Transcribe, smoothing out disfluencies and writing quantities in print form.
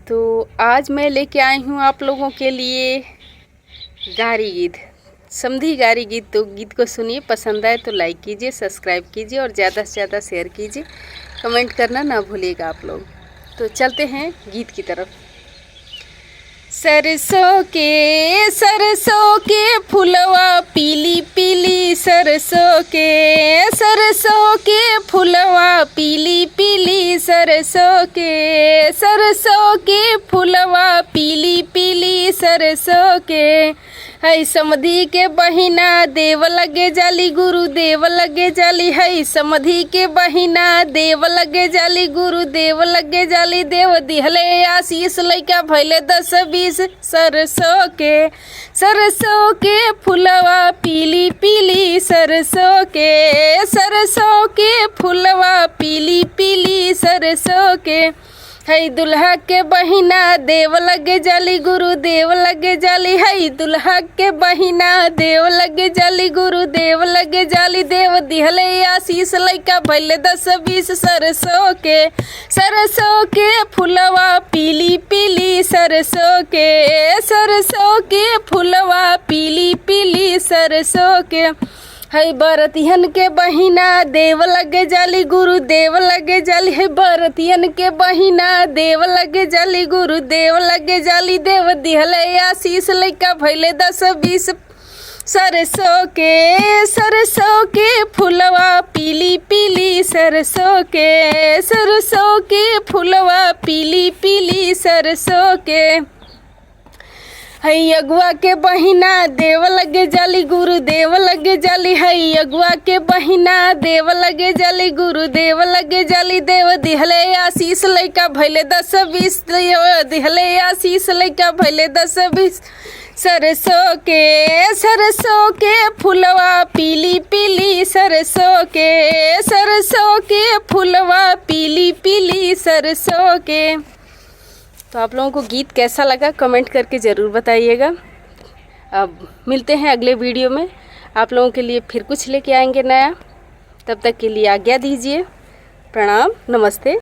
तो आज मैं लेके आई हूँ आप लोगों के लिए गारी गीत, समधी गारी गीत। तो गीत को सुनिए, पसंद आए तो लाइक कीजिए, सब्सक्राइब कीजिए और ज़्यादा से ज़्यादा शेयर कीजिए, कमेंट करना ना भूलिएगा आप लोग। तो चलते हैं गीत की तरफ। सरसों के फुलवा पीली पीली, सरसों के फुलवा पीली पीली, सरसों के फुलवा पीली पीली, सरसों के है समधी के बहिना देव लगे जाली, गुरुदेव लगे जाली। है समधी के बहिना देव लगे जाली, गुरुदेव लगे जाली। देव दिहले आशीष लइका भैले 10-20, सरसों के फुलवा पीली पीली, सरसों के फुलवा पीली पीली, सरसों के है दुल्हा के बहिना देव लगे जाली, गुरुदेव लगे जाली। है दुल्हा के बहिना देव लगे जाली, गुरुदेव लगे जाली। देव दिहले आशीष लइका भैले 10-20, सरसों के फुलवा पीली पीली, सरसों के फुलवा पीली पीली, सरसों के है बरतियन के बहिना देव लगे जाली, गुरुदेव लगे जाली। है बरतियन के बहिना देव लगे जाली, गुरुदेव लगे जाली। देव दिहले आशीष लइका भैले 10-20, सरसों के फुलवा पीली पीली, सरसों के फुलवा पीली पीली, सरसों के है अगुआ के बहिना देव लगे जाली, गुरुदेव लगे जाली। है अगुआ के बहिना देव लगे जाली, गुरुदेव लगे जाली। देव दिहले आशीष लइका भैले 10-20, दिहले आशीष लइका भैले 10-20, सरसों के फुलवा पीली पीली, सरसों के फुलवा पीली पीली, सरसों के। तो आप लोगों को गीत कैसा लगा कमेंट करके ज़रूर बताइएगा। अब मिलते हैं अगले वीडियो में, आप लोगों के लिए फिर कुछ लेके आएंगे नया। तब तक के लिए आज्ञा दीजिए। प्रणाम, नमस्ते।